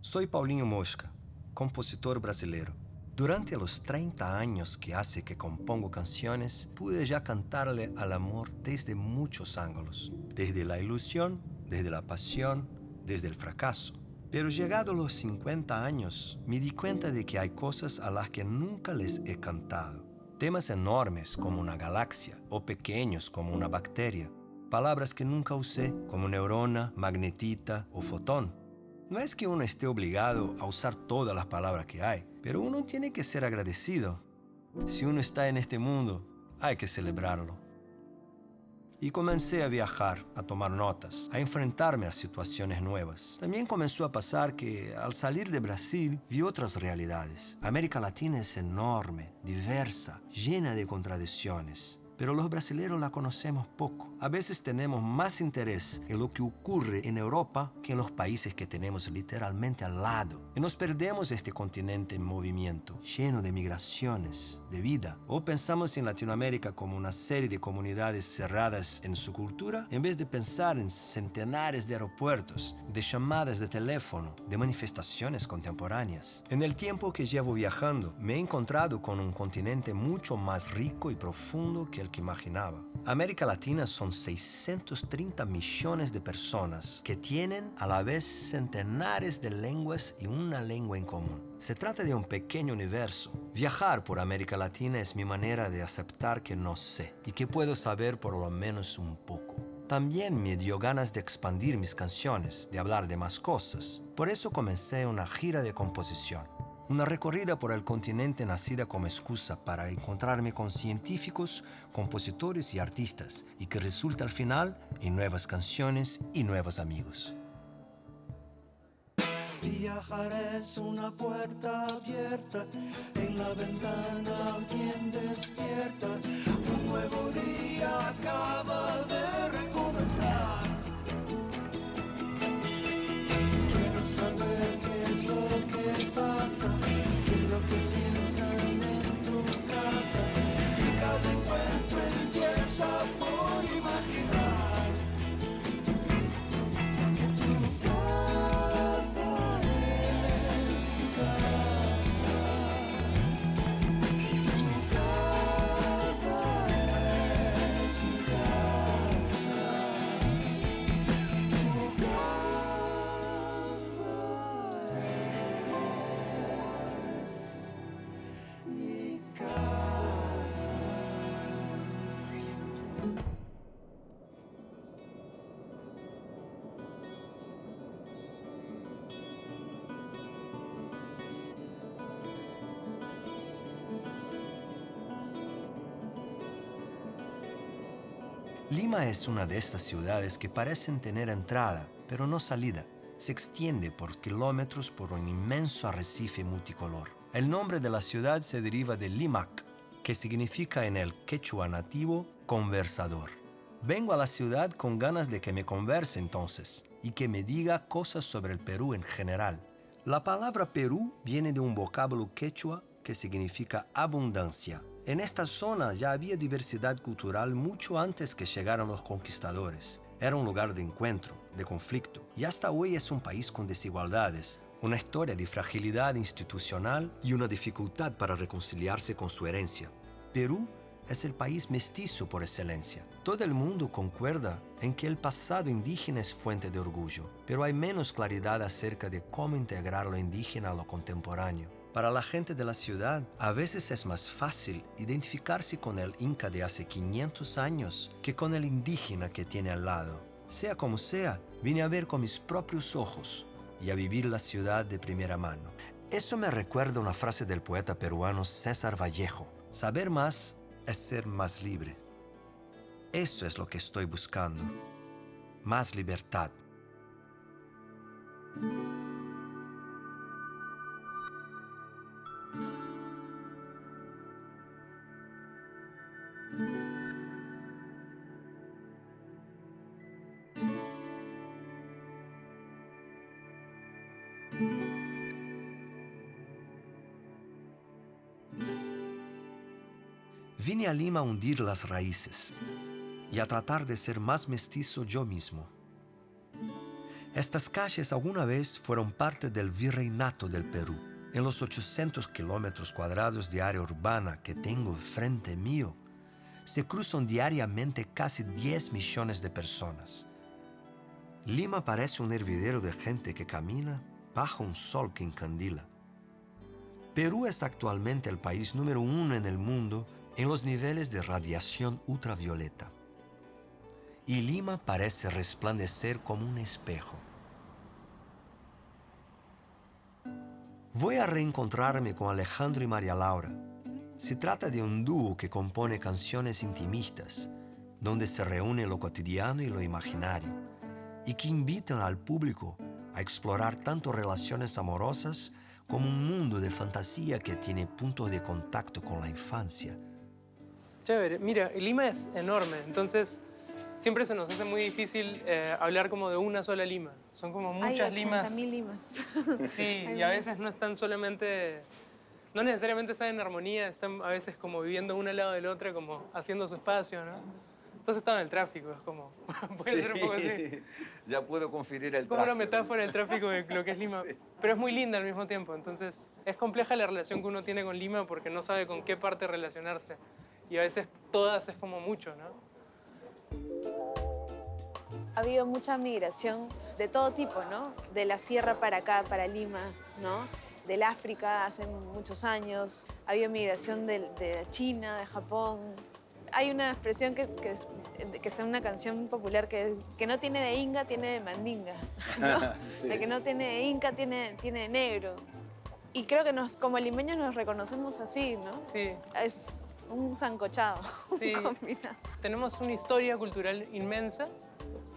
Soy Paulinho Mosca, compositor brasileiro. Durante los 30 años que hace que compongo canciones, pude ya cantarle al amor desde muchos ángulos. Desde la ilusión, desde la pasión, desde el fracaso. Pero llegados los 50 años, me di cuenta de que hay cosas a las que nunca les he cantado. Temas enormes como una galaxia o pequeños como una bacteria. Palabras que nunca usé como neurona, magnetita o fotón. No es que uno esté obligado a usar todas las palabras que hay, pero uno tiene que ser agradecido. Si uno está en este mundo, hay que celebrarlo. Y comencé a viajar, a tomar notas, a enfrentarme a situaciones nuevas. También comenzó a pasar que, al salir de Brasil, vi otras realidades. América Latina es enorme, diversa, llena de contradicciones. Pero los brasileños la conocemos poco. A veces tenemos más interés en lo que ocurre en Europa que en los países que tenemos literalmente al lado. Y nos perdemos este continente en movimiento, lleno de migraciones, de vida. O pensamos en Latinoamérica como una serie de comunidades cerradas en su cultura, en vez de pensar en centenares de aeropuertos, de llamadas de teléfono, de manifestaciones contemporáneas. En el tiempo que llevo viajando, me he encontrado con un continente mucho más rico y profundo que el que imaginaba. América Latina son 630 millones de personas que tienen a la vez centenares de lenguas y una lengua en común. Se trata de un pequeño universo. Viajar por América Latina es mi manera de aceptar que no sé y que puedo saber por lo menos un poco. También me dio ganas de expandir mis canciones, de hablar de más cosas. Por eso comencé una gira de composición. Una recorrida por el continente nacida como excusa para encontrarme con científicos, compositores y artistas, y que resulta al final en nuevas canciones y nuevos amigos. Viajar es una puerta abierta, en la ventana alguien despierta, un nuevo día acaba de recomenzar. Quiero saber qué es lo que pasa, qué es lo que piensan en tu casa, y cada encuentro empieza por imaginar que tu casa es mi casa, tu casa es mi casa, tu casa es mi casa. Lima es una de estas ciudades que parecen tener entrada, pero no salida. Se extiende por kilómetros por un inmenso arrecife multicolor. El nombre de la ciudad se deriva de Limac, que significa en el quechua nativo conversador. Vengo a la ciudad con ganas de que me converse entonces y que me diga cosas sobre el Perú en general. La palabra Perú viene de un vocablo quechua que significa abundancia. En esta zona ya había diversidad cultural mucho antes que llegaran los conquistadores. Era un lugar de encuentro, de conflicto, y hasta hoy es un país con desigualdades, una historia de fragilidad institucional y una dificultad para reconciliarse con su herencia. Perú es el país mestizo por excelencia. Todo el mundo concuerda en que el pasado indígena es fuente de orgullo, pero hay menos claridad acerca de cómo integrar lo indígena a lo contemporáneo. Para la gente de la ciudad, a veces es más fácil identificarse con el inca de hace 500 años que con el indígena que tiene al lado. Sea como sea, vine a ver con mis propios ojos y a vivir la ciudad de primera mano. Eso me recuerda una frase del poeta peruano César Vallejo: saber más es ser más libre. Eso es lo que estoy buscando. Más libertad. Vine a Lima a hundir las raíces y a tratar de ser más mestizo yo mismo. Estas calles alguna vez fueron parte del virreinato del Perú. En los 800 kilómetros cuadrados de área urbana que tengo frente mío, se cruzan diariamente casi 10 millones de personas. Lima parece un hervidero de gente que camina bajo un sol que encandila. Perú es actualmente el país número 1 en el mundo en los niveles de radiación ultravioleta. Y Lima parece resplandecer como un espejo. Voy a reencontrarme con Alejandro y María Laura. Se trata de un dúo que compone canciones intimistas, donde se reúne lo cotidiano y lo imaginario, y que invitan al público a explorar tanto relaciones amorosas como un mundo de fantasía que tiene puntos de contacto con la infancia. Chévere. Mira, Lima es enorme, entonces siempre se nos hace muy difícil hablar como de una sola Lima. Son como muchas limas. Hay 80.000 limas. Sí, y a veces no están solamente... No necesariamente están en armonía, están a veces como viviendo una al lado de la otra, como haciendo su espacio, ¿no? Entonces estaba en el tráfico, es como... Puede ser un poco así. Ya puedo conferir el Como una tráfico. metáfora del tráfico de lo que es Lima. Sí. Pero es muy linda al mismo tiempo, entonces es compleja la relación que uno tiene con Lima porque no sabe con qué parte relacionarse. Y a veces todas es como mucho, ¿no? Ha habido mucha migración de todo tipo, ¿no? De la sierra para acá, para Lima, ¿no? Del África hace muchos años. Ha habido migración de China, de Japón. Hay una expresión que está en una canción popular que no tiene de inga, tiene de mandinga, ¿no? Sí. La que no tiene de inca, tiene de negro. Y creo que como limeños nos reconocemos así, ¿no? Sí. Es un sancochado, Sí. un combinado. Tenemos una historia cultural inmensa,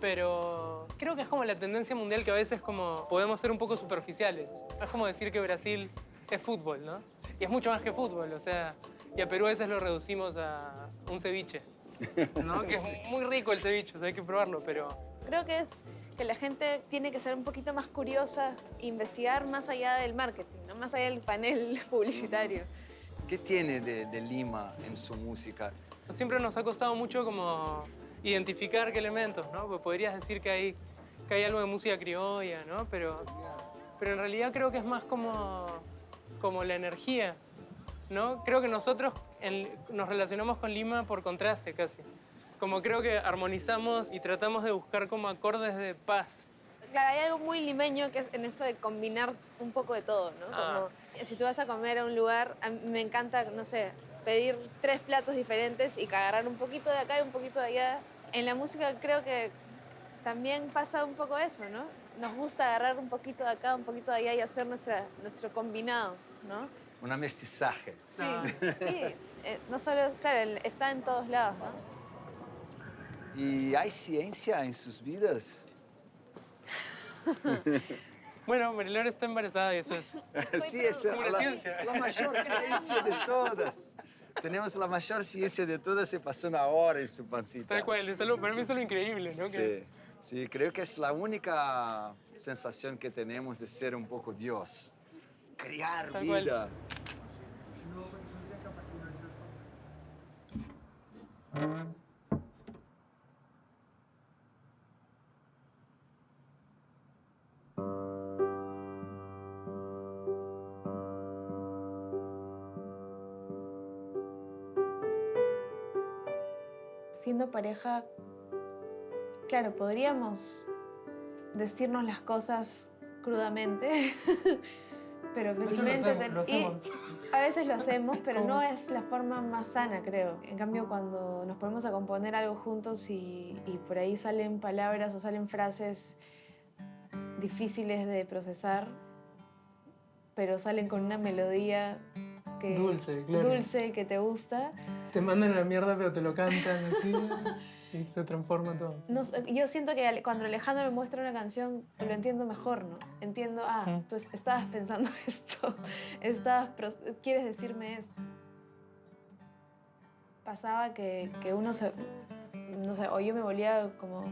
pero creo que es como la tendencia mundial que a veces como podemos ser un poco superficiales. Es como decir que Brasil es fútbol, ¿no? Y es mucho más que fútbol, o sea, y a Perú a veces lo reducimos a un ceviche, ¿no? Que es muy rico el ceviche, o sea, hay que probarlo, pero... Creo que es que la gente tiene que ser un poquito más curiosa, investigar más allá del marketing, ¿no? Más allá del panel publicitario. ¿Qué tiene de Lima en su música? Siempre nos ha costado mucho como identificar qué elementos, ¿no? Pues podrías decir que hay algo de música criolla, ¿no? Pero en realidad creo que es más como la energía, ¿no? Creo que nosotros nos relacionamos con Lima por contraste casi. Como creo que armonizamos y tratamos de buscar como acordes de paz. Claro, hay algo muy limeño que es en eso de combinar un poco de todo, ¿no? Ah. Como si tú vas a comer a un lugar, a mí me encanta, no sé, pedir 3 platos diferentes y agarrar un poquito de acá y un poquito de allá. En la música creo que también pasa un poco eso, ¿no? Nos gusta agarrar un poquito de acá, un poquito de allá y hacer nuestro combinado, ¿no? Un mestizaje. Sí, Ah. sí. No solo, claro, está en todos lados, ¿no? ¿Y hay ciencia en sus vidas? Bueno, Marilor está embarazada y eso es... Sí, es Pura ciencia. la mayor ciencia de todas. Tenemos la mayor ciencia de todas, se pasó una hora en su pancita. Tal cual, para mí es algo increíble, ¿no? Sí, sí, creo que es la única sensación que tenemos de ser un poco Dios. Crear Tal cual. vida. Siendo pareja, claro, podríamos decirnos las cosas crudamente, pero De hecho, felizmente... lo hacemos. A veces lo hacemos, pero ¿Cómo? no es la forma más sana, creo. En cambio, cuando nos ponemos a componer algo juntos y por ahí salen palabras o salen frases difíciles de procesar, pero salen con una melodía que, Dulce, claro. dulce, que te gusta. Te mandan la mierda, pero te lo cantan así y se transforma todo. No sé, yo siento que cuando Alejandro me muestra una canción, lo entiendo mejor, ¿no? Entiendo, tú estabas pensando esto, quieres decirme eso. Pasaba que uno no sé, o yo me volvía como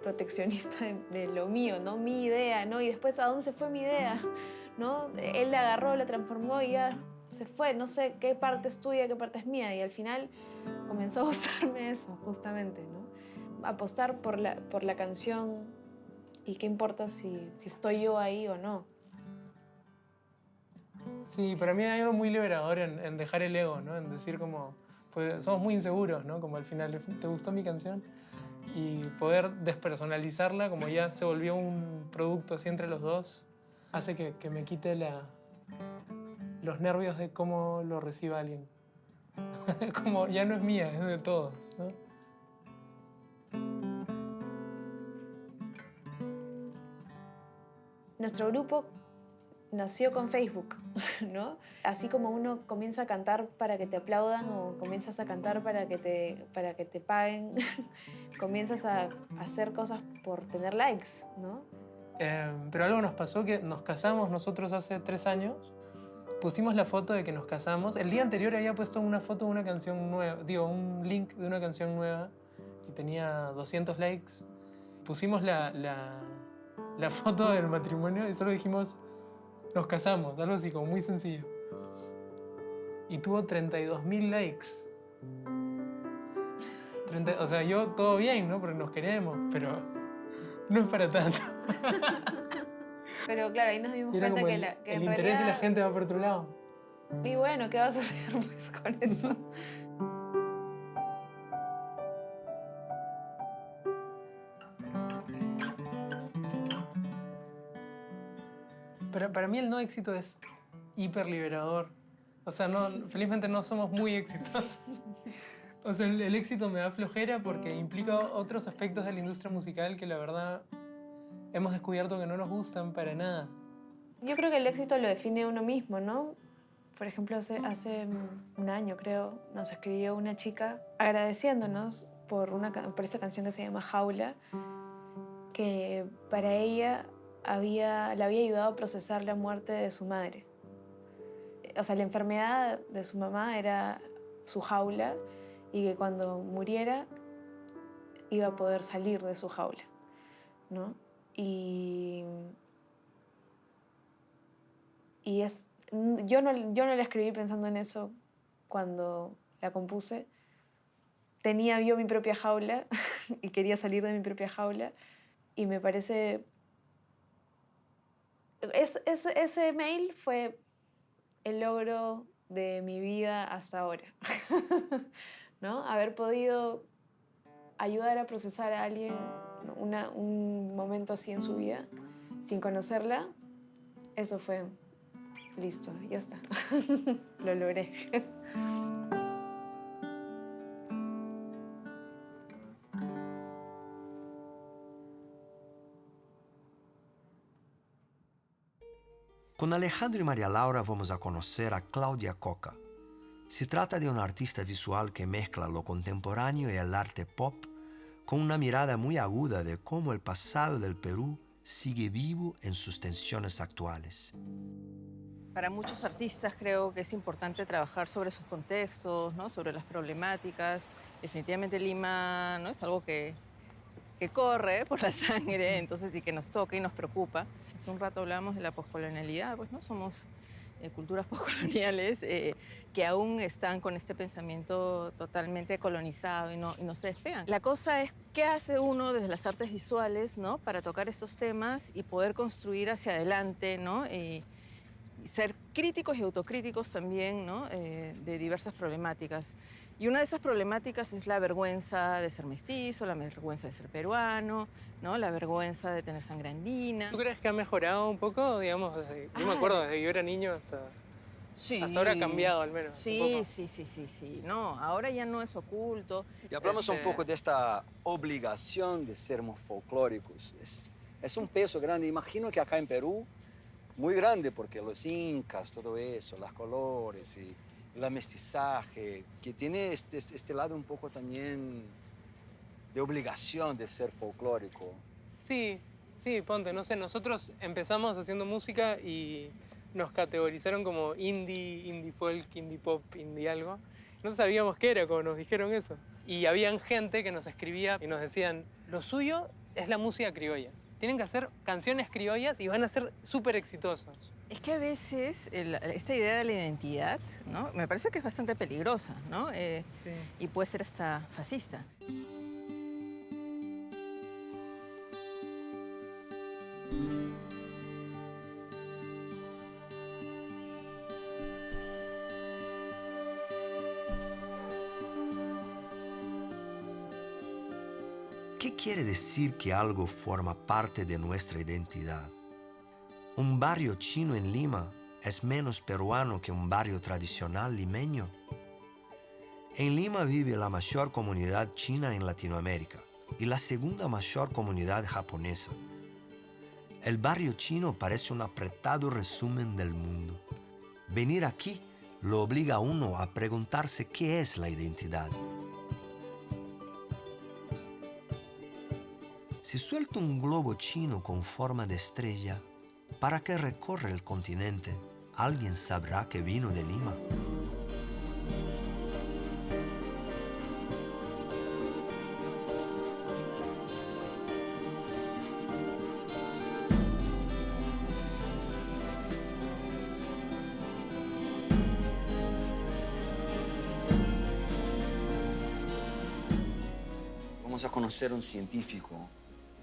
proteccionista de lo mío, ¿no? Mi idea, ¿no? Y después, ¿a dónde se fue mi idea? ¿No? Él la agarró, la transformó y ya se fue. No sé qué parte es tuya, qué parte es mía. Y al final comenzó a gustarme eso, justamente, ¿no? Apostar por la canción ¿Y qué importa si estoy yo ahí o no? Sí, para mí hay algo muy liberador en dejar el ego, ¿no? En decir como, pues somos muy inseguros, ¿no? Como al final, ¿te gustó mi canción? Y poder despersonalizarla, como ya se volvió un producto así entre los dos, hace que me quite los nervios de cómo lo reciba alguien. Como ya no es mía, es de todos, ¿no? Nuestro grupo nació con Facebook, ¿no? Así como uno comienza a cantar para que te aplaudan o comienzas a cantar para que te paguen, comienzas a hacer cosas por tener likes, ¿no? Pero algo nos pasó que nos casamos nosotros hace 3 años. Pusimos la foto de que nos casamos. El día anterior había puesto una foto de una canción nueva, digo, un link de una canción nueva y tenía 200 likes. Pusimos la foto del matrimonio y solo dijimos, nos casamos, algo así como muy sencillo. Y tuvo 32.000 likes. O sea, yo todo bien, ¿no? Porque nos queremos, pero no es para tanto. Pero claro, ahí nos dimos Era cuenta como que el en interés de la realidad... gente va por otro lado. Y bueno, ¿qué vas a hacer pues, con eso? Pero para mí el no éxito es hiper liberador. O sea, felizmente no somos muy exitosos. O sea, el éxito me da flojera porque implica otros aspectos de la industria musical que la verdad hemos descubierto que no nos gustan para nada. Yo creo que el éxito lo define uno mismo, ¿no? Por ejemplo, hace un año, creo, nos escribió una chica agradeciéndonos por esta canción que se llama Jaula, que para ella le había ayudado a procesar la muerte de su madre. O sea, la enfermedad de su mamá era su jaula y que cuando muriera iba a poder salir de su jaula, ¿no? Yo no la escribí pensando en eso cuando la compuse. Tenía yo mi propia jaula y quería salir de mi propia jaula y me parece... Ese mail fue el logro de mi vida hasta ahora, ¿no? Haber podido ayudar a procesar a alguien un momento así en su vida sin conocerla, eso fue... Listo, ya está. Lo logré. Con Alejandro y María Laura vamos a conocer a Claudia Coca. Se trata de una artista visual que mezcla lo contemporáneo y el arte pop con una mirada muy aguda de cómo el pasado del Perú sigue vivo en sus tensiones actuales. Para muchos artistas creo que es importante trabajar sobre sus contextos, ¿no? Sobre las problemáticas. Definitivamente Lima, ¿no? Es algo que corre por la sangre, entonces, y que nos toca y nos preocupa. Hace un rato hablábamos de la poscolonialidad, pues no somos culturas poscoloniales que aún están con este pensamiento totalmente colonizado y no se despegan. La cosa es qué hace uno desde las artes visuales, ¿no? Para tocar estos temas y poder construir hacia adelante, ¿no? Ser críticos y autocríticos también, ¿no? De diversas problemáticas. Y una de esas problemáticas es la vergüenza de ser mestizo, la vergüenza de ser peruano, ¿no? La vergüenza de tener sangre andina. ¿Tú crees que ha mejorado un poco, digamos, yo me acuerdo desde que yo era niño hasta ahora ha cambiado al menos? Sí, sí. No, ahora ya no es oculto. Y hablamos un poco de esta obligación de sermos folclóricos. Es un peso grande. Imagino que acá en Perú, muy grande, porque los incas, todo eso, los colores y el mestizaje, que tiene este lado un poco también de obligación de ser folclórico. Sí, ponte, no sé, nosotros empezamos haciendo música y nos categorizaron como indie folk, indie pop, indie algo. No sabíamos qué era cuando nos dijeron eso. Y habían gente que nos escribía y nos decían, lo suyo es la música criolla. Tienen que hacer canciones criollas y van a ser súper exitosos. Es que a veces esta idea de la identidad, ¿no? Me parece que es bastante peligrosa, ¿no? Sí. Y puede ser hasta fascista. ¿Qué quiere decir que algo forma parte de nuestra identidad? ¿Un barrio chino en Lima es menos peruano que un barrio tradicional limeño? En Lima vive la mayor comunidad china en Latinoamérica y la segunda mayor comunidad japonesa. El barrio chino parece un apretado resumen del mundo. Venir aquí lo obliga a uno a preguntarse qué es la identidad. Si suelto un globo chino con forma de estrella, ¿para qué recorre el continente? Alguien sabrá que vino de Lima. Vamos a conocer un científico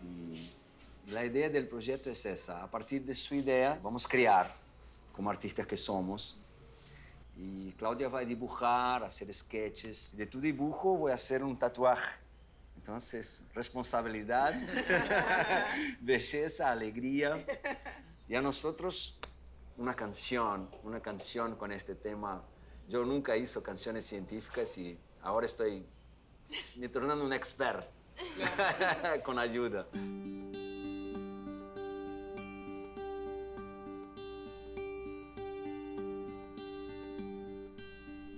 y la idea del proyecto es esa. A partir de su idea vamos a crear como artistas que somos y Claudia va a dibujar, hacer sketches. De tu dibujo voy a hacer un tatuaje. Entonces, responsabilidad, belleza, alegría. Y a nosotros una canción con este tema. Yo nunca hice canciones científicas y ahora estoy me tornando un experto con ayuda.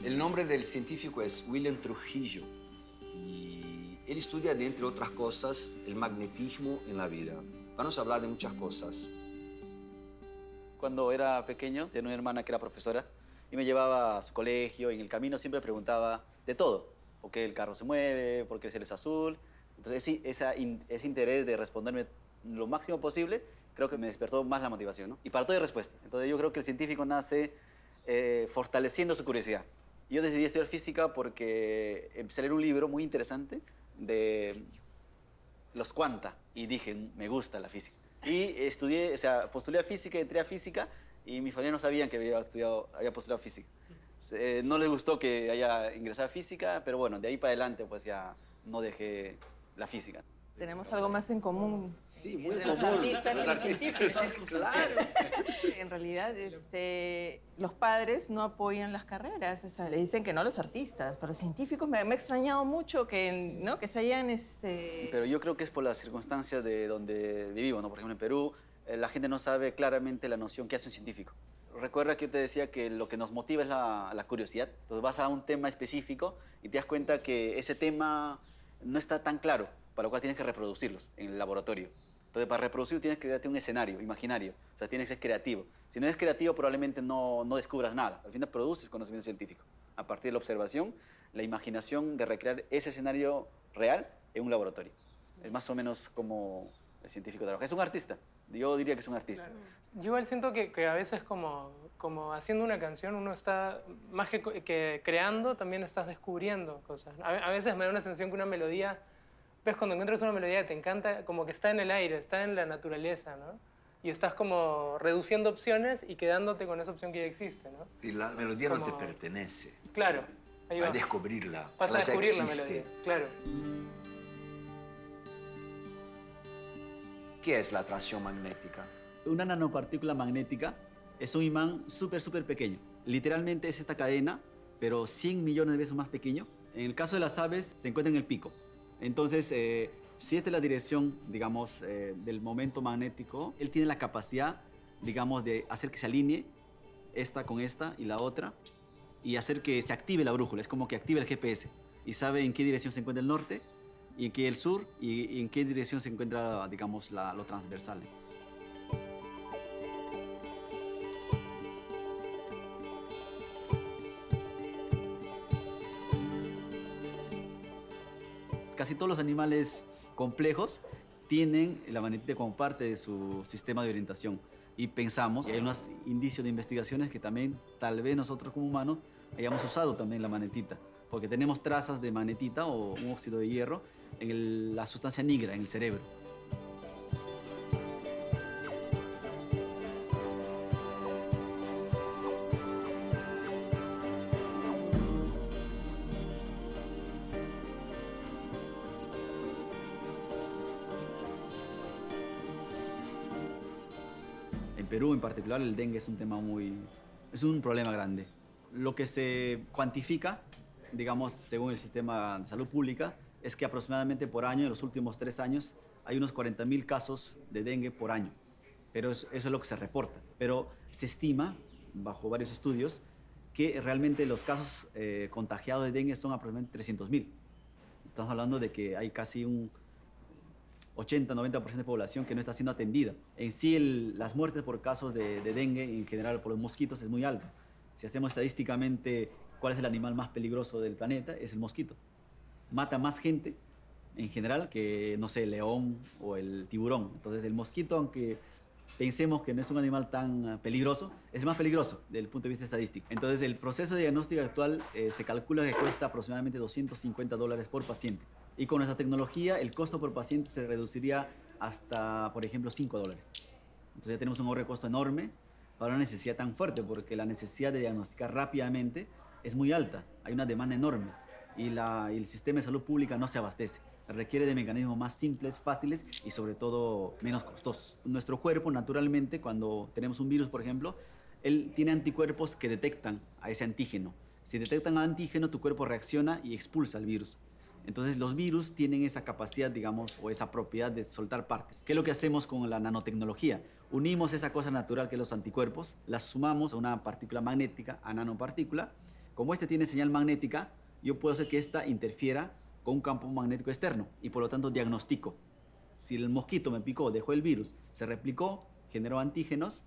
El nombre del científico es William Trujillo y él estudia, entre otras cosas, el magnetismo en la vida. Vamos a hablar de muchas cosas. Cuando era pequeño, tenía una hermana que era profesora y me llevaba a su colegio y en el camino siempre preguntaba de todo. ¿Por qué el carro se mueve? ¿Por qué el cielo es azul? Entonces ese interés de responderme lo máximo posible creo que me despertó más la motivación, ¿no? Y para todo hay respuesta. Entonces yo creo que el científico nace fortaleciendo su curiosidad. Yo decidí estudiar física porque empecé a leer un libro muy interesante de los quanta y dije, me gusta la física. Y estudié, o sea, postulé a física, entré a física y mis familiares no sabían que había postulado a física. No les gustó que haya ingresado a física, pero bueno, de ahí para adelante pues ya no dejé la física. Tenemos algo más en común. Sí, muy entre los común. artistas y los científicos. Claro. En realidad, los padres no apoyan las carreras, o sea, le dicen que no a los artistas, pero los científicos me ha extrañado mucho que, ¿no? Que se hayan... Pero yo creo que es por las circunstancias de donde vivimos, ¿no? Por ejemplo, en Perú, la gente no sabe claramente la noción que hace un científico. Recuerda que yo te decía que lo que nos motiva es la curiosidad. Entonces vas a un tema específico y te das cuenta que ese tema no está tan claro, para lo cual tienes que reproducirlos en el laboratorio. Entonces, para reproducir tienes que crearte un escenario imaginario, o sea, tienes que ser creativo. Si no eres creativo, probablemente no descubras nada. Al final produces conocimiento científico. A partir de la observación, la imaginación de recrear ese escenario real en un laboratorio. Es más o menos como el científico trabaja. Es un artista. Yo diría que es un artista. Claro. Yo igual siento que a veces como haciendo una canción uno está, más que creando, también estás descubriendo cosas. A veces me da una sensación que una melodía, ves cuando encuentras una melodía que te encanta, como que está en el aire, está en la naturaleza, ¿no? Y estás como reduciendo opciones y quedándote con esa opción que ya existe, ¿no? Si la melodía no te Como- pertenece, Claro, ahí a va. descubrirla. Vas a Ella ya descubrir la existe. melodía, claro. ¿Qué es la atracción magnética? Una nanopartícula magnética es un imán súper pequeño. Literalmente es esta cadena, pero 100 millones de veces más pequeño. En el caso de las aves, se encuentra en el pico. Entonces, si esta es la dirección, digamos, del momento magnético, él tiene la capacidad, digamos, de hacer que se alinee esta con esta y la otra y hacer que se active la brújula. Es como que active el GPS y sabe en qué dirección se encuentra el norte y en qué el sur y en qué dirección se encuentra, digamos, lo transversal. Casi todos los animales complejos tienen la magnetita como parte de su sistema de orientación. Y pensamos, y hay unos indicios de investigaciones que también tal vez nosotros como humanos hayamos usado también la magnetita, porque tenemos trazas de magnetita o un óxido de hierro en la sustancia negra, en el cerebro. Perú en particular el dengue es un tema es un problema grande. Lo que se cuantifica, digamos, según el sistema de salud pública, es que aproximadamente por año, en los últimos 3 años, hay unos 40.000 casos de dengue por año. Pero eso es lo que se reporta. Pero se estima, bajo varios estudios, que realmente los casos contagiados de dengue son aproximadamente 300.000. Estamos hablando de que hay casi un 80-90% de población que no está siendo atendida. En sí, las muertes por casos de dengue, en general por los mosquitos, es muy alta. Si hacemos estadísticamente cuál es el animal más peligroso del planeta, es el mosquito. Mata más gente, en general, que, no sé, el león o el tiburón. Entonces, el mosquito, aunque pensemos que no es un animal tan peligroso, es más peligroso desde el punto de vista estadístico. Entonces, el proceso de diagnóstico actual se calcula que cuesta aproximadamente $250 por paciente. Y con nuestra tecnología, el costo por paciente se reduciría hasta, por ejemplo, $5. Entonces, ya tenemos un ahorro de costo enorme para una necesidad tan fuerte, porque la necesidad de diagnosticar rápidamente es muy alta. Hay una demanda enorme y el sistema de salud pública no se abastece. Requiere de mecanismos más simples, fáciles y sobre todo menos costosos. Nuestro cuerpo, naturalmente, cuando tenemos un virus, por ejemplo, él tiene anticuerpos que detectan a ese antígeno. Si detectan al antígeno, tu cuerpo reacciona y expulsa el virus. Entonces, los virus tienen esa capacidad, digamos, o esa propiedad de soltar partes. ¿Qué es lo que hacemos con la nanotecnología? Unimos esa cosa natural que es los anticuerpos, las sumamos a una partícula magnética, a nanopartícula. Como este tiene señal magnética, yo puedo hacer que esta interfiera con un campo magnético externo y por lo tanto diagnostico. Si el mosquito me picó, dejó el virus, se replicó, generó antígenos,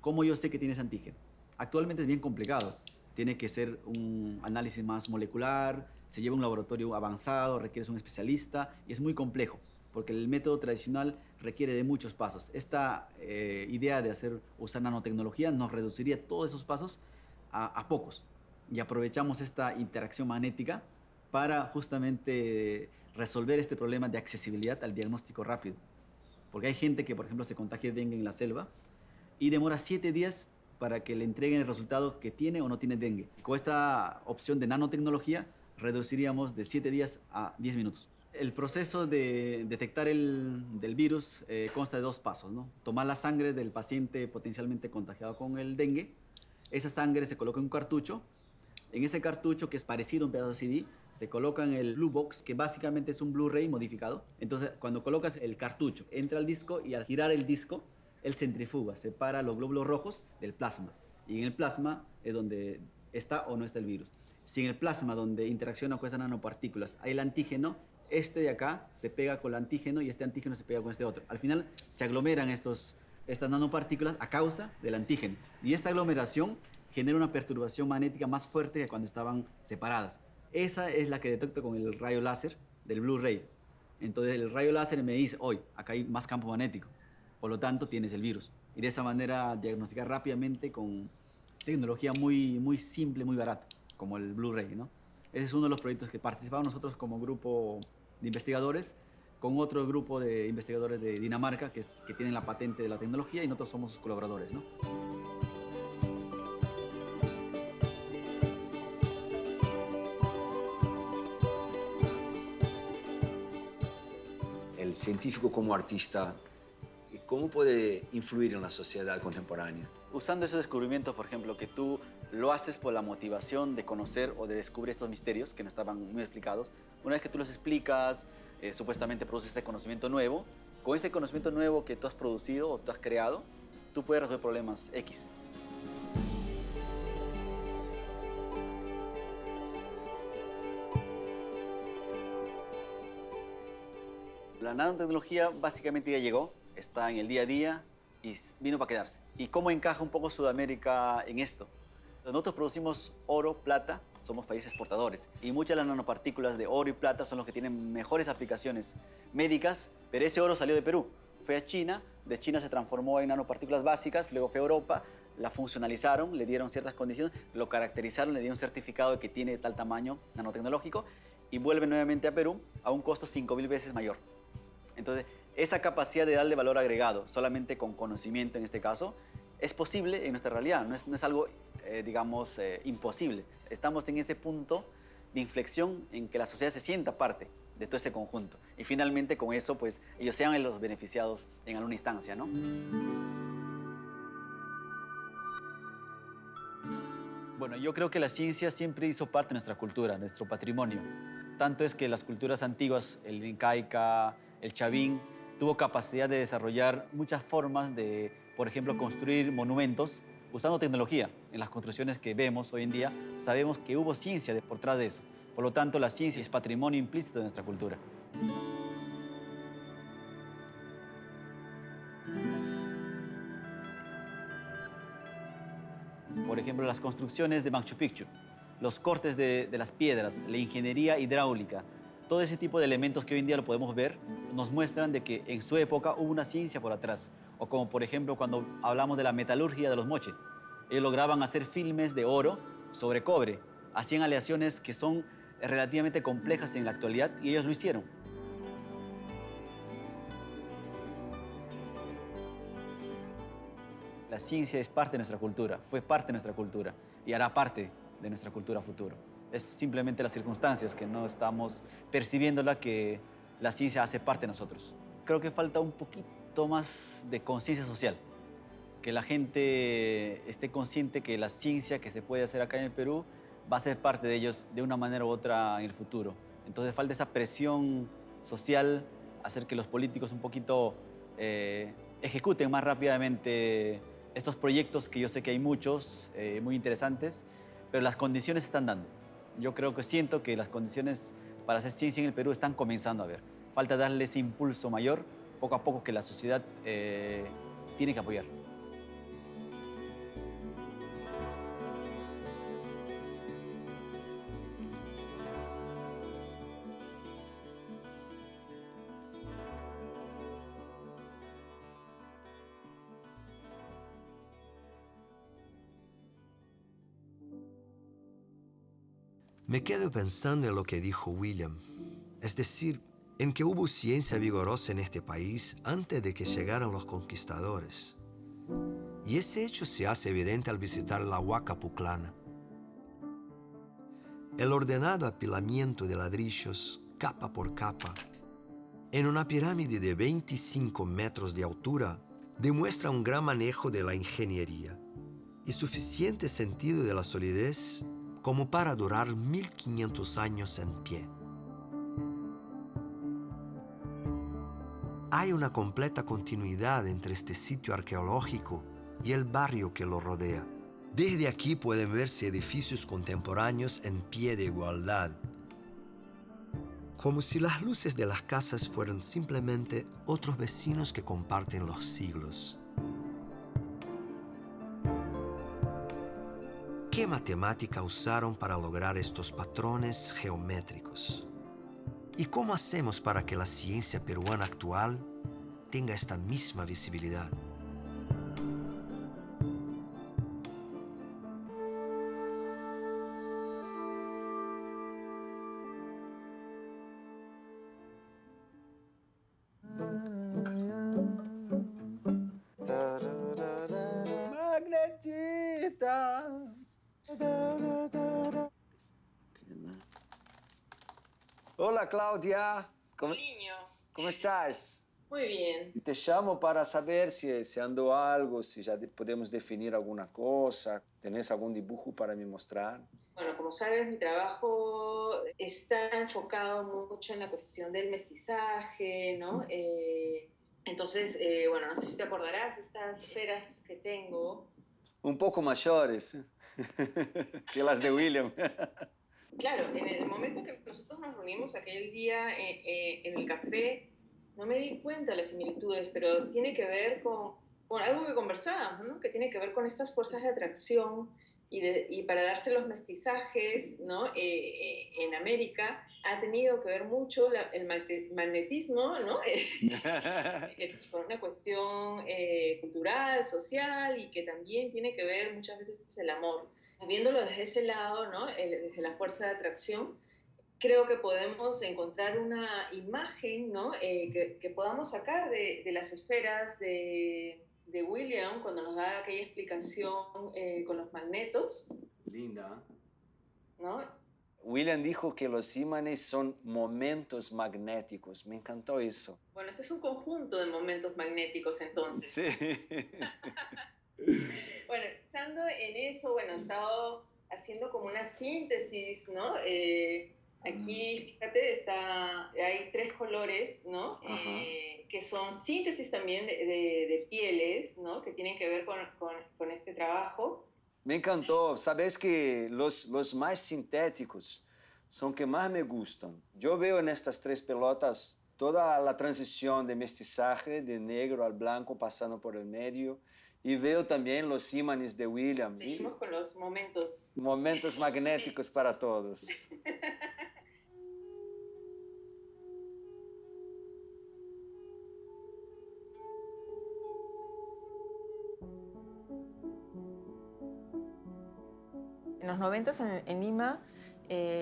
¿cómo yo sé que tienes antígeno? Actualmente es bien complicado. Tiene que ser un análisis más molecular, se lleva a un laboratorio avanzado, requiere un especialista y es muy complejo porque el método tradicional requiere de muchos pasos. Esta idea de usar nanotecnología nos reduciría todos esos pasos a pocos y aprovechamos esta interacción magnética para justamente resolver este problema de accesibilidad al diagnóstico rápido. Porque hay gente que, por ejemplo, se contagia de dengue en la selva y demora 7 días para que le entreguen el resultado que tiene o no tiene dengue. Con esta opción de nanotecnología reduciríamos de 7 días a 10 minutos. El proceso de detectar del virus consta de 2 pasos, ¿no? Tomar la sangre del paciente potencialmente contagiado con el dengue. Esa sangre se coloca en un cartucho. En ese cartucho, que es parecido a un pedazo de CD, se coloca en el Blue Box, que básicamente es un Blu-ray modificado. Entonces, cuando colocas el cartucho, entra al disco y al girar el disco, él centrifuga, separa los glóbulos rojos del plasma. Y en el plasma es donde está o no está el virus. Si en el plasma, donde interacciona con esas nanopartículas, hay el antígeno, este de acá se pega con el antígeno y este antígeno se pega con este otro. Al final se aglomeran estas nanopartículas a causa del antígeno. Y esta aglomeración genera una perturbación magnética más fuerte que cuando estaban separadas. Esa es la que detecto con el rayo láser del Blu-ray. Entonces el rayo láser me dice, hoy acá hay más campo magnético, por lo tanto tienes el virus. Y de esa manera diagnosticar rápidamente con tecnología muy simple, muy barata, como el Blu-ray, ¿no? Ese es uno de los proyectos que participamos nosotros como grupo de investigadores, con otro grupo de investigadores de Dinamarca que tienen la patente de la tecnología y nosotros somos sus colaboradores, ¿no? El científico como artista, ¿cómo puede influir en la sociedad contemporánea? Usando esos descubrimientos, por ejemplo, que tú lo haces por la motivación de conocer o de descubrir estos misterios que no estaban muy explicados. Una vez que tú los explicas, supuestamente produces ese conocimiento nuevo. Con ese conocimiento nuevo que tú has producido o tú has creado, tú puedes resolver problemas X. La nanotecnología básicamente ya llegó, está en el día a día y vino para quedarse. ¿Y cómo encaja un poco Sudamérica en esto? Nosotros producimos oro, plata, somos países exportadores y muchas de las nanopartículas de oro y plata son los que tienen mejores aplicaciones médicas, pero ese oro salió de Perú, fue a China, de China se transformó en nanopartículas básicas, luego fue a Europa, la funcionalizaron, le dieron ciertas condiciones, lo caracterizaron, le dieron un certificado de que tiene tal tamaño nanotecnológico y vuelve nuevamente a Perú a un costo 5.000 veces mayor. Entonces, esa capacidad de darle valor agregado, solamente con conocimiento en este caso, es posible en nuestra realidad, no es algo, digamos, imposible. Estamos en ese punto de inflexión en que la sociedad se sienta parte de todo ese conjunto. Y finalmente con eso, pues, ellos sean los beneficiados en alguna instancia, ¿no? Bueno, yo creo que la ciencia siempre hizo parte de nuestra cultura, nuestro patrimonio. Tanto es que las culturas antiguas, el incaica, el chavín, tuvo capacidad de desarrollar muchas formas de, por ejemplo, construir monumentos usando tecnología. En las construcciones que vemos hoy en día, sabemos que hubo ciencia por detrás de eso. Por lo tanto, la ciencia es patrimonio implícito de nuestra cultura. Por ejemplo, las construcciones de Machu Picchu, los cortes de las piedras, la ingeniería hidráulica, todo ese tipo de elementos que hoy en día lo podemos ver, nos muestran de que en su época hubo una ciencia por atrás. O como, por ejemplo, cuando hablamos de la metalurgia de los moche. Ellos lograban hacer filmes de oro sobre cobre. Hacían aleaciones que son relativamente complejas en la actualidad y ellos lo hicieron. La ciencia es parte de nuestra cultura, fue parte de nuestra cultura y hará parte de nuestra cultura futuro. Es simplemente las circunstancias que no estamos percibiéndola, que la ciencia hace parte de nosotros. Creo que falta un poquito más de conciencia social, que la gente esté consciente que la ciencia que se puede hacer acá en el Perú va a ser parte de ellos de una manera u otra en el futuro. Entonces falta esa presión social, hacer que los políticos un poquito ejecuten más rápidamente estos proyectos, que yo sé que hay muchos, muy interesantes, pero las condiciones se están dando. Yo creo que siento que las condiciones para hacer ciencia en el Perú están comenzando a ver. Falta darle ese impulso mayor, poco a poco, que la sociedad tiene que apoyar. Me quedo pensando en lo que dijo William, es decir, en que hubo ciencia vigorosa en este país antes de que llegaran los conquistadores. Y ese hecho se hace evidente al visitar la Huaca Pucllana. El ordenado apilamiento de ladrillos, capa por capa, en una pirámide de 25 metros de altura, demuestra un gran manejo de la ingeniería y suficiente sentido de la solidez como para durar 1500 años en pie. Hay una completa continuidad entre este sitio arqueológico y el barrio que lo rodea. Desde aquí pueden verse edificios contemporáneos en pie de igualdad, como si las luces de las casas fueran simplemente otros vecinos que comparten los siglos. ¿Qué matemática usaron para lograr estos patrones geométricos? ¿Y cómo hacemos para que la ciencia peruana actual tenga esta misma visibilidad? Magnetita. Hola Claudia, ¿cómo estás? Muy bien. Te llamo para saber si ando algo, si ya podemos definir alguna cosa. ¿Tenés algún dibujo para me mostrar? Bueno, como sabes, mi trabajo está enfocado mucho en la cuestión del mestizaje, ¿no? Entonces, bueno, no sé si te acordarás, estas esferas que tengo. Un poco mayores que las de William. Claro, en el momento que nosotros nos reunimos aquel día en el café, no me di cuenta de las similitudes, pero tiene que ver con algo que conversábamos, ¿no? Que tiene que ver con estas fuerzas de atracción y para darse los mestizajes, ¿no? En América ha tenido que ver mucho el magnetismo, ¿no? Que por una cuestión cultural, social, y que también tiene que ver muchas veces el amor. Viéndolo desde ese lado, ¿no? Desde la fuerza de atracción, creo que podemos encontrar una imagen, ¿no? Que podamos sacar de las esferas de William cuando nos da aquella explicación con los magnetos. Linda. ¿No? William dijo que los imanes son momentos magnéticos. Me encantó eso. Bueno, este es un conjunto de momentos magnéticos entonces. Sí. Bueno, pensando en eso, bueno, he estado haciendo como una síntesis, ¿no? Aquí, fíjate, hay 3 colores, ¿no? Que son síntesis también de pieles, ¿no? Que tienen que ver con este trabajo. Me encantó. Sabes que los más sintéticos son que más me gustan. Yo veo en estas 3 pelotas toda la transición de mestizaje, de negro al blanco, pasando por el medio. Y veo también los ímanes de William. Seguimos con los momentos. Momentos magnéticos para todos. En los 90 en Lima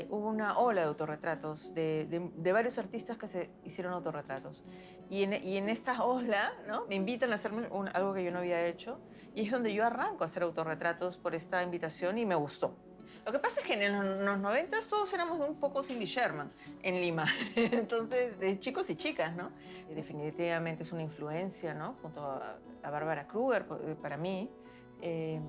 hubo una ola de autorretratos de varios artistas que se hicieron autorretratos. Y en esta ola, ¿no? Me invitan a hacerme algo que yo no había hecho. Y es donde yo arranco a hacer autorretratos por esta invitación y me gustó. Lo que pasa es que en los 90 todos éramos un poco Cindy Sherman en Lima. Entonces, de chicos y chicas, ¿no? Y definitivamente es una influencia, ¿no? Junto a Bárbara Kruger, para mí.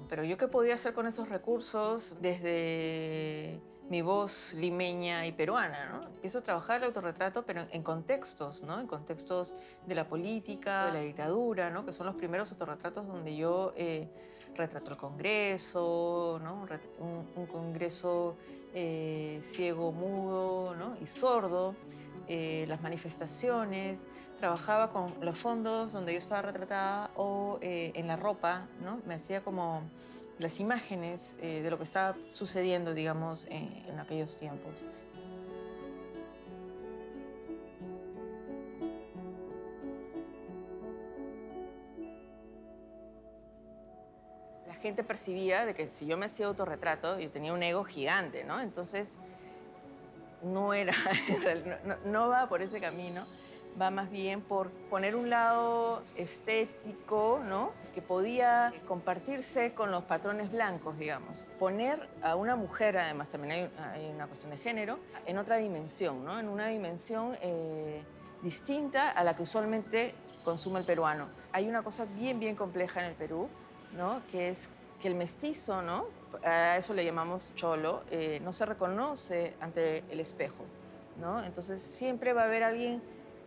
Pero yo, ¿qué podía hacer con esos recursos desde mi voz limeña y peruana, ¿no? Empiezo a trabajar el autorretrato, pero en contextos, ¿no? En contextos de la política, de la dictadura, ¿no? Que son los primeros autorretratos donde yo retrato el Congreso, ¿no? Un Congreso ciego, mudo, ¿no? Y sordo, las manifestaciones. Trabajaba con los fondos donde yo estaba retratada o en la ropa, ¿no? Me hacía como las imágenes de lo que estaba sucediendo, digamos, en aquellos tiempos. La gente percibía de que si yo me hacía autorretrato, yo tenía un ego gigante, ¿no? Entonces, no era, no va por ese camino. Va más bien por poner un lado estético, ¿no? Que podía compartirse con los patrones blancos, digamos. Poner a una mujer, además también hay una cuestión de género, en otra dimensión, ¿no? En una dimensión distinta a la que usualmente consume el peruano. Hay una cosa bien compleja en el Perú, ¿no? Que es que el mestizo, ¿no? A eso le llamamos cholo, no se reconoce ante el espejo, ¿no? Entonces siempre va a haber alguien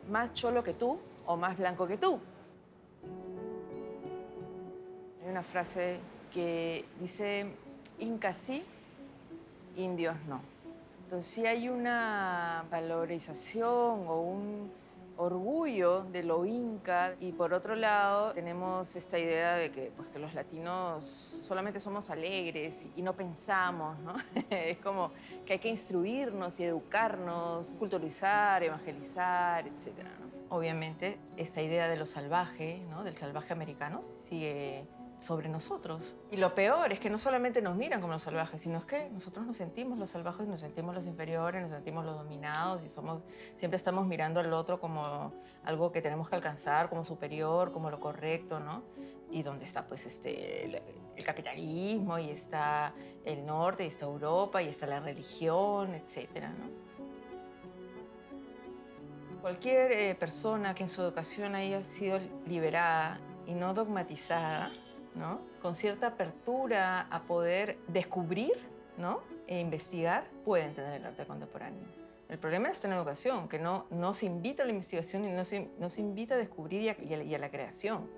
más cholo que tú o más blanco que tú. Hay una frase que dice, incas sí, indios no. Entonces sí hay una valorización o un orgullo de lo inca, y por otro lado tenemos esta idea de que, pues, que los latinos solamente somos alegres y no pensamos, ¿no? Es como que hay que instruirnos y educarnos, culturizar, evangelizar, etc., ¿no? Obviamente esta idea de lo salvaje, ¿no? Del salvaje americano sigue sobre nosotros. Y lo peor es que no solamente nos miran como los salvajes, sino es que nosotros nos sentimos los salvajes, nos sentimos los inferiores, nos sentimos los dominados y siempre estamos mirando al otro como algo que tenemos que alcanzar, como superior, como lo correcto, ¿no? Y donde está pues el capitalismo, y está el norte, y está Europa, y está la religión, etcétera, ¿no? Cualquier persona que en su educación haya sido liberada y no dogmatizada, ¿no? Con cierta apertura a poder descubrir, ¿no? E investigar, puede entender el arte contemporáneo. El problema está en la educación, que no se invita a la investigación y no se invita a descubrir y a la creación.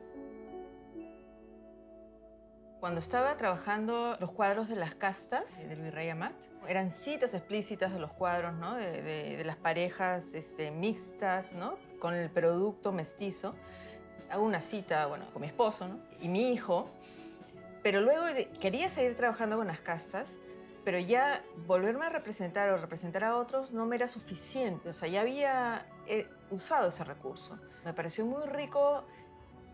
Cuando estaba trabajando los cuadros de las castas del Virrey Amat, eran citas explícitas de los cuadros, ¿no? de las parejas mixtas, ¿no? Con el producto mestizo. Hago una cita, bueno, con mi esposo, ¿no? Y mi hijo, pero luego quería seguir trabajando con las castas, pero ya volverme a representar o representar a otros no me era suficiente. O sea, ya había usado ese recurso. Me pareció muy rico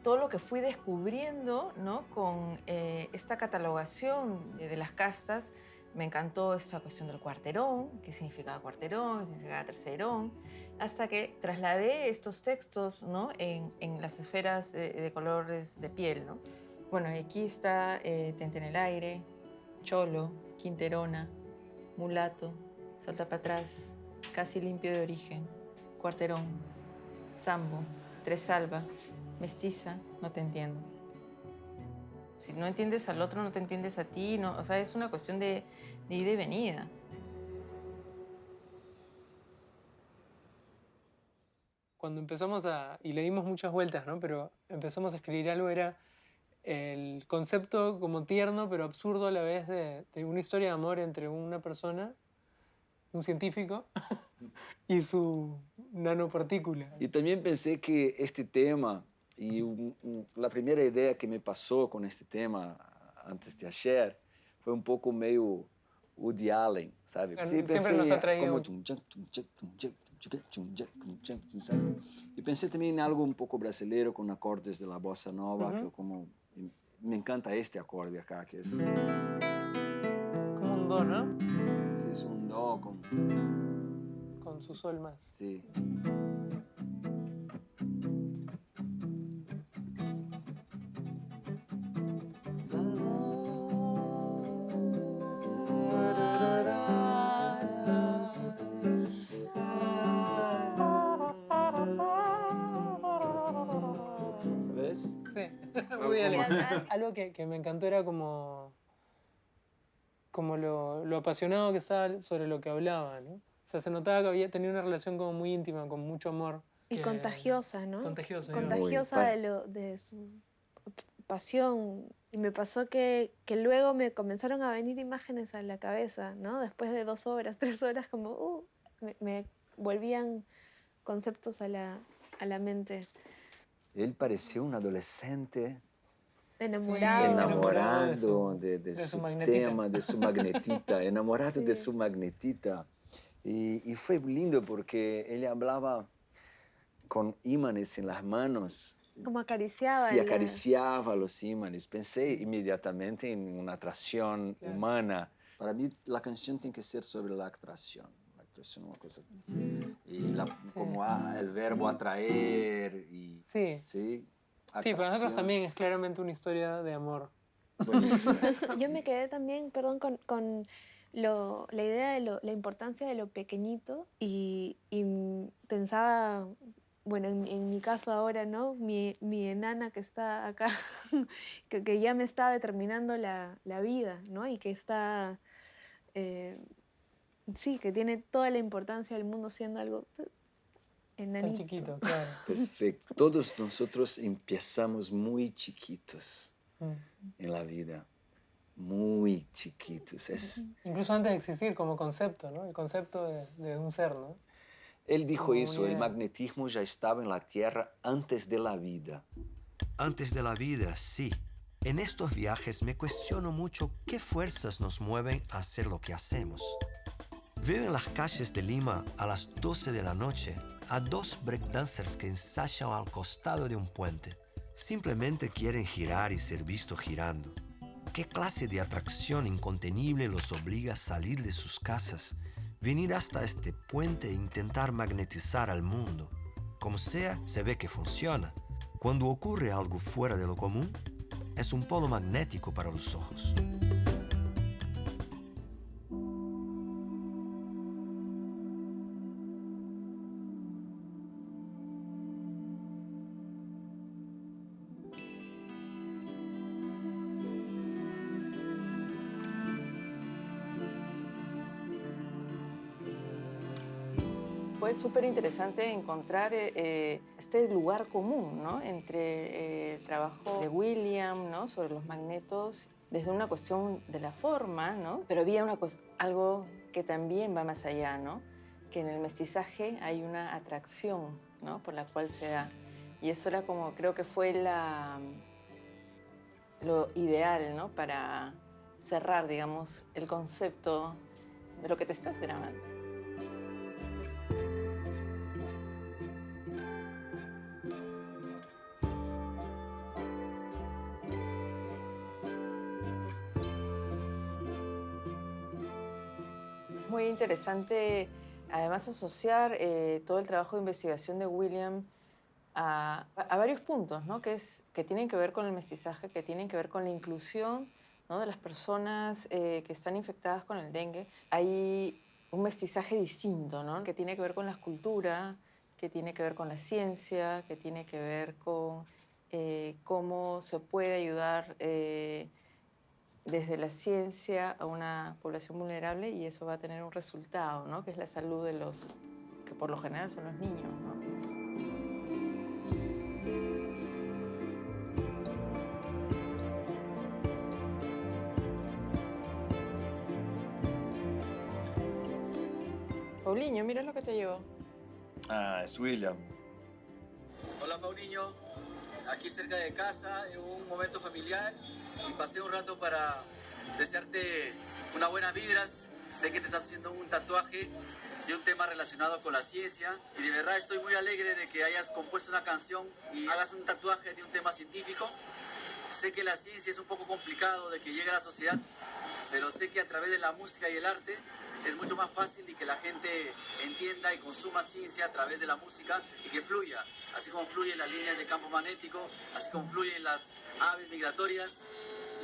todo lo que fui descubriendo, ¿no? Con esta catalogación de las castas. Me encantó esta cuestión del cuarterón, qué significaba cuarterón, qué significaba tercerón, hasta que trasladé estos textos, ¿no? en las esferas de colores de piel, ¿no? Bueno, aquí está Tente en el aire, cholo, quinterona, mulato, salta para atrás, casi limpio de origen, cuarterón, sambo, tresalba, mestiza, no te entiendo. Si no entiendes al otro, no te entiendes a ti. No, o sea, es una cuestión de ida y venida. Cuando empezamos y le dimos muchas vueltas, ¿no? Pero empezamos a escribir algo, era el concepto como tierno pero absurdo a la vez de una historia de amor entre una persona, un científico, y su nanopartícula. Y también pensé que este tema, y la primera idea que me pasó con este tema antes de ayer, fue un poco medio Woody Allen, ¿sabe? Claro, Sí, siempre nos ha traído... como... ¿sabe? Y pensé también en algo un poco brasileño con acordes de la bossa nova, que como... Me encanta este acorde acá, que es... Como un do, ¿no? Sí, es un do con... Con su sol más. Sí. ¿Sabes? Sí, muy bien. Algo que me encantó era como lo apasionado que estaba sobre lo que hablaba, ¿no? O sea, se notaba que había tenido una relación como muy íntima, con mucho amor. Y que- contagiosa, ¿no? Contagiosa. digamos. Contagiosa de su pasión. Y me pasó que luego me comenzaron a venir imágenes a la cabeza, ¿no? Después de 2 horas, 3 horas, como me volvían conceptos a la mente. Él parecía un adolescente Enamorado. enamorado de de su su magnetita. tema, de su magnetita, enamorado de Sí. su magnetita. Y fue lindo porque él hablaba con ímanes en las manos. Como acariciaba. Sí, acariciaba los ímanes. Pensé inmediatamente en una atracción Claro. humana. Para mí la canción tiene que ser sobre la atracción. La atracción es una cosa... Y como el verbo atraer y... Sí. Sí, Sí, para nosotros atracción. también es claramente una historia de amor. Buenísimo. Yo me quedé también, perdón, con la idea de la importancia de lo pequeñito y pensaba, bueno, en mi caso ahora, ¿no? Mi enana que está acá, que ya me está determinando la vida, ¿no? Y que está, sí, que tiene toda la importancia del mundo siendo algo enanito. Tan chiquito, claro. Perfecto. Todos nosotros empezamos muy chiquitos Mm. en la vida. Muy chiquitos. Incluso antes de existir como concepto, ¿no? El concepto de un ser, ¿no? Él dijo Como eso, una el idea. magnetismo ya estaba en la Tierra antes de la vida. Antes de la vida, sí. En estos viajes me cuestiono mucho qué fuerzas nos mueven a hacer lo que hacemos. Veo en las calles de Lima a las 12 de la noche a 2 breakdancers que ensayan al costado de un puente. Simplemente quieren girar y ser vistos girando. ¿Qué clase de atracción incontenible los obliga a salir de sus casas, venir hasta este puente e intentar magnetizar al mundo? Como sea, se ve que funciona. Cuando ocurre algo fuera de lo común, es un polo magnético para los ojos. Fue súper interesante encontrar este lugar común, ¿no? Entre el trabajo de William, ¿no? Sobre los magnetos, desde una cuestión de la forma, ¿no? Pero había algo que también va más allá, ¿no? Que en el mestizaje hay una atracción, ¿no? Por la cual se da. Y eso era como, creo que fue lo ideal, ¿no? Para cerrar, digamos, el concepto de lo que te estás grabando. Muy interesante, además, asociar todo el trabajo de investigación de William a varios puntos, ¿no? Que tienen que ver con el mestizaje, que tienen que ver con la inclusión, ¿no? De las personas que están infectadas con el dengue. Hay un mestizaje distinto, ¿no? Que tiene que ver con la escultura, que tiene que ver con la ciencia, que tiene que ver con cómo se puede ayudar desde la ciencia a una población vulnerable y eso va a tener un resultado, ¿no? Que es la salud de los que por lo general son los niños, ¿no? Paulinho, mira lo que te llevó. Ah, es William. Hola Paulinho, aquí cerca de casa, en un momento familiar y pasé un rato para desearte unas buenas vibras. Sé que te estás haciendo un tatuaje de un tema relacionado con la ciencia y de verdad estoy muy alegre de que hayas compuesto una canción y hagas un tatuaje de un tema científico. Sé que la ciencia es un poco complicado de que llegue a la sociedad, pero sé que a través de la música y el arte es mucho más fácil y que la gente entienda y consuma ciencia a través de la música y que fluya, así como fluyen las líneas de campo magnético, así como fluyen las aves migratorias.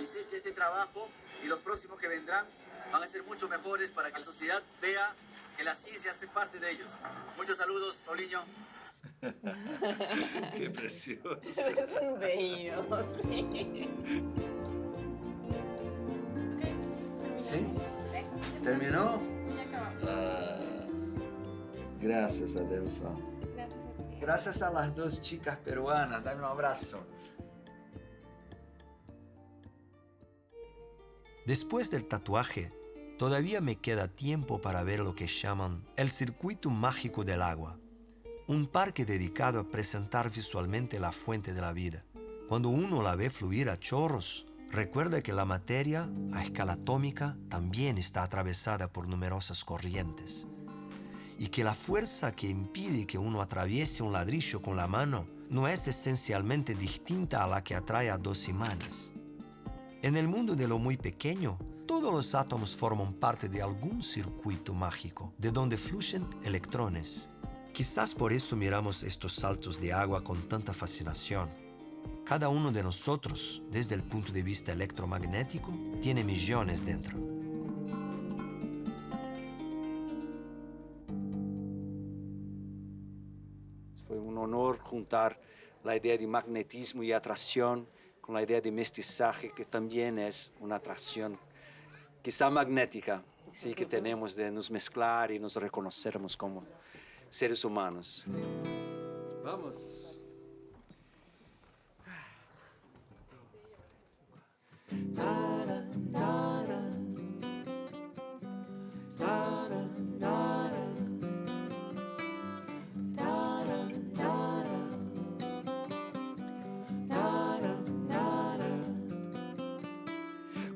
Y sé que este trabajo y los próximos que vendrán van a ser mucho mejores para que la sociedad vea que la ciencia hace parte de ellos. Muchos saludos, Paulinho. Qué precioso. Es un bello, sí. ¿Sí? ¿Terminó? Ah, gracias, Adelfa. Gracias a las dos chicas peruanas. Dame un abrazo. Después del tatuaje, todavía me queda tiempo para ver lo que llaman el circuito mágico del agua, un parque dedicado a presentar visualmente la fuente de la vida. Cuando uno la ve fluir a chorros, recuerda que la materia, a escala atómica, también está atravesada por numerosas corrientes, y que la fuerza que impide que uno atraviese un ladrillo con la mano no es esencialmente distinta a la que atrae a dos imanes. En el mundo de lo muy pequeño, todos los átomos forman parte de algún circuito mágico, de donde fluyen electrones. Quizás por eso miramos estos saltos de agua con tanta fascinación. Cada uno de nosotros, desde el punto de vista electromagnético, tiene millones dentro. Fue un honor juntar la idea de magnetismo y atracción con la idea de mestizaje, que también es una atracción quizá magnética, sí, que tenemos de nos mezclar y nos reconocermos como seres humanos. Vamos.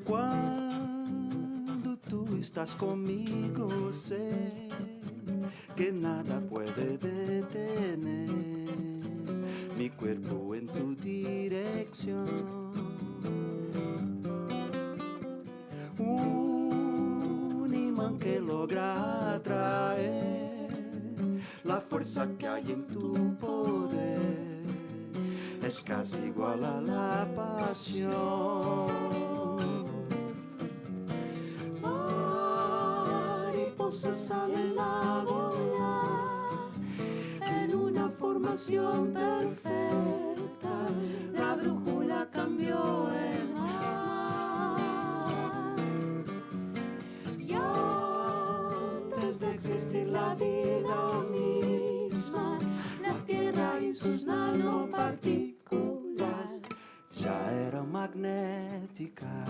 Cuando tú estás conmigo, sé que nada puede detener mi cuerpo en tu dirección. Un imán que logra atraer la fuerza que hay en tu poder. Es casi igual a la pasión. Mariposas salen a volar en una formación perfecta. La brújula cambió en mar. Y antes de existir la vida misma, la tierra y sus nanopartículas ya eran magnéticas.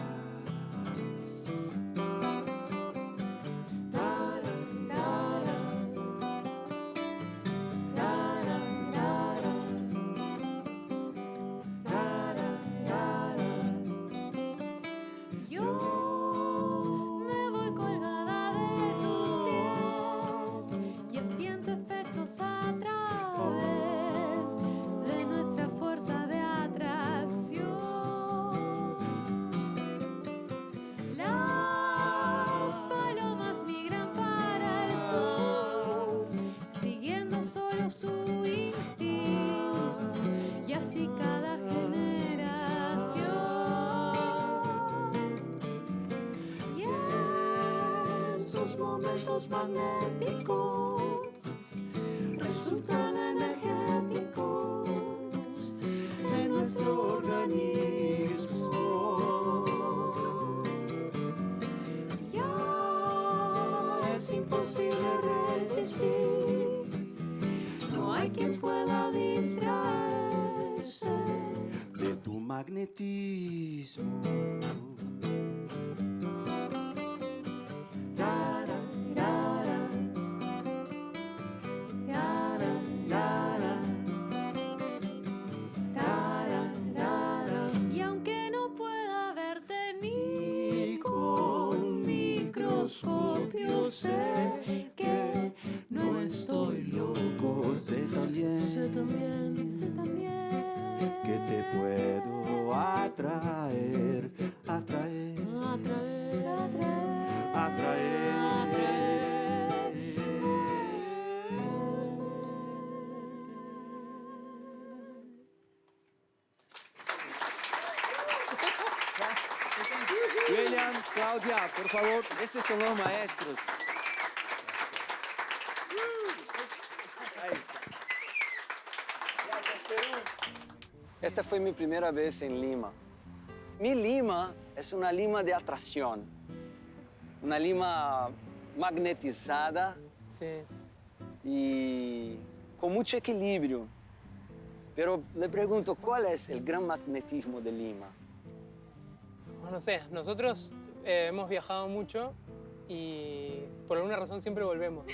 Yo me voy colgada de tus pies y siento efectos a través de nuestra fuerza de atracción. Las palomas migran para el sur, siguiendo solo su instinto, y así cada generación. Y Estos momentos magnéticos resultan energéticos en nuestro organismo. Ya es imposible resistir, no hay quien pueda distraerse de tu magnetismo. Y aunque no pueda verte ni con microscopio, sé que no estoy loco. Sé también que te puedo atraer. William, Claudia, por favor, estos son los maestros. Gracias, Perú. Esta fue mi primera vez en Lima. Mi Lima es una Lima de atracción, una Lima magnetizada Sí. y con mucho equilibrio. Pero le pregunto, ¿cuál es el gran magnetismo de Lima? No sé, nosotros hemos viajado mucho y por alguna razón siempre volvemos.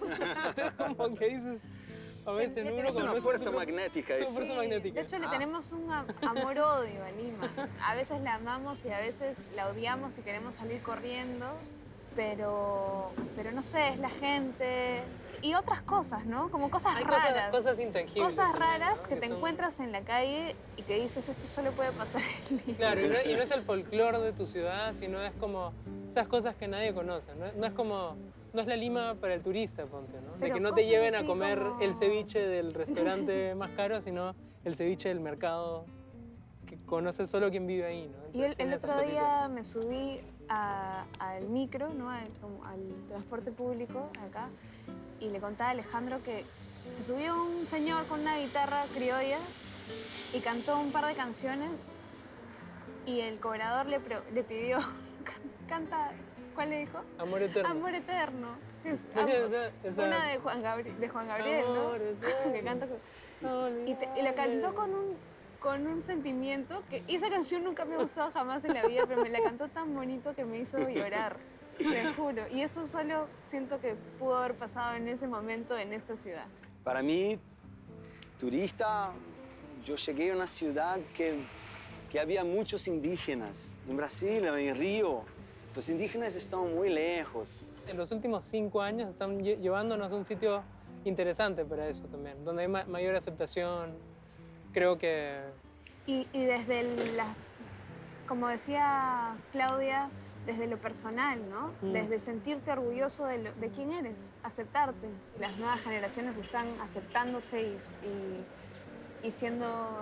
Entonces, como que dices, a veces uno Es una conoce fuerza tu- magnética. Es eso. una fuerza magnética. De hecho, le tenemos un amor-odio a Lima. A veces la amamos y a veces la odiamos y queremos salir corriendo, pero no sé, es la gente y otras cosas, ¿no? Como cosas Hay raras. cosas intangibles. Cosas también, raras ¿no? que te son- encuentras en la calle y que dices, esto solo puede pasar en Lima. Claro, y no es el folclore de tu ciudad, sino es como esas cosas que nadie conoce. No es como, no es la Lima para el turista, ponte, ¿no? De Pero que no te cosas lleven a así comer como- el ceviche del restaurante más caro, sino el ceviche del mercado que conoce solo quien vive ahí, ¿no? Y Entonces tiene el esas otro cositas. día me subí al micro, ¿no? al transporte público acá, y le contaba a Alejandro que se subió un señor con una guitarra criolla y cantó un par de canciones y el cobrador le pidió, canta, ¿cuál le dijo? Amor eterno. Amor eterno. Es Esa- una de Juan Gabriel, ¿no? Amor eterno. Que canta No, y la cantó con un sentimiento que esa canción nunca me ha gustado jamás en la vida, pero me la cantó tan bonito que me hizo llorar, te juro. Y eso solo siento que pudo haber pasado en ese momento en esta ciudad. Para mí, turista, yo llegué a una ciudad que había muchos indígenas. En Brasil, en Río, los indígenas están muy lejos. En los últimos 5 años están llevándonos a un sitio interesante para eso también, donde hay mayor aceptación. Creo que Y desde como decía Claudia, desde lo personal, ¿no? Desde sentirte orgulloso de quién eres, aceptarte. Las nuevas generaciones están aceptándose y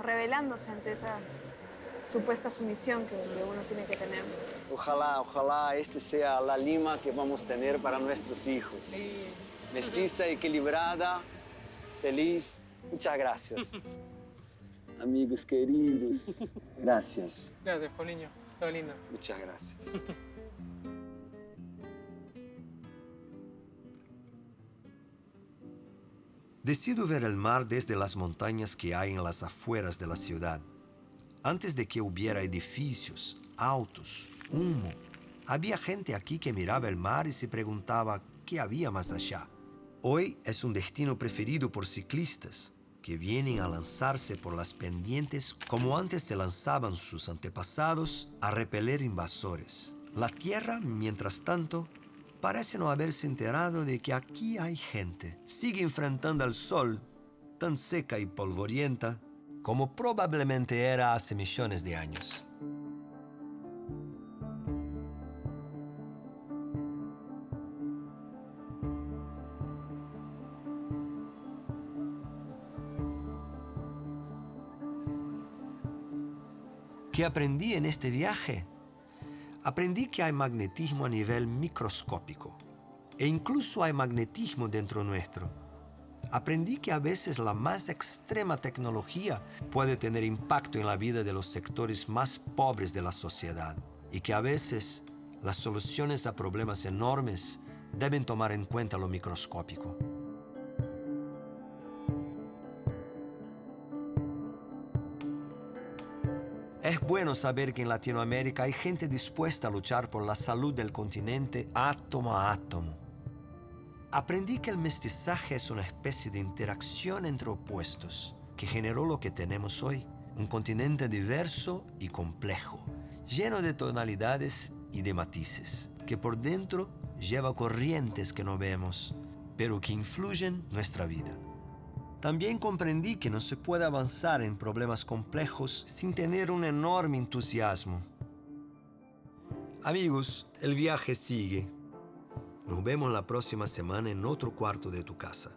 rebelándose ante esa supuesta sumisión que uno tiene que tener. Ojalá este sea la Lima que vamos a tener para nuestros hijos. sí, Mestiza, equilibrada, feliz. Muchas gracias. Amigos queridos, gracias. gracias, Paulinho. Todo lindo. Muchas gracias. Decido ver el mar desde las montañas que hay en las afueras de la ciudad. Antes de que hubiera edificios, autos, humo, había gente aquí que miraba el mar y se preguntaba qué había más allá. Hoy es un destino preferido por ciclistas que vienen a lanzarse por las pendientes como antes se lanzaban sus antepasados a repeler invasores. La tierra, mientras tanto, parece no haberse enterado de que aquí hay gente. Sigue enfrentando al sol, tan seca y polvorienta como probablemente era hace millones de años. ¿Qué aprendí en este viaje? Aprendí que hay magnetismo a nivel microscópico e incluso hay magnetismo dentro nuestro. Aprendí que a veces la más extrema tecnología puede tener impacto en la vida de los sectores más pobres de la sociedad y que a veces las soluciones a problemas enormes deben tomar en cuenta lo microscópico. Es bueno saber que en Latinoamérica hay gente dispuesta a luchar por la salud del continente átomo a átomo. Aprendí que el mestizaje es una especie de interacción entre opuestos que generó lo que tenemos hoy, un continente diverso y complejo, lleno de tonalidades y de matices, que por dentro lleva corrientes que no vemos, pero que influyen nuestra vida. También comprendí que no se puede avanzar en problemas complejos sin tener un enorme entusiasmo. Amigos, el viaje sigue. Nos vemos la próxima semana en otro cuarto de tu casa.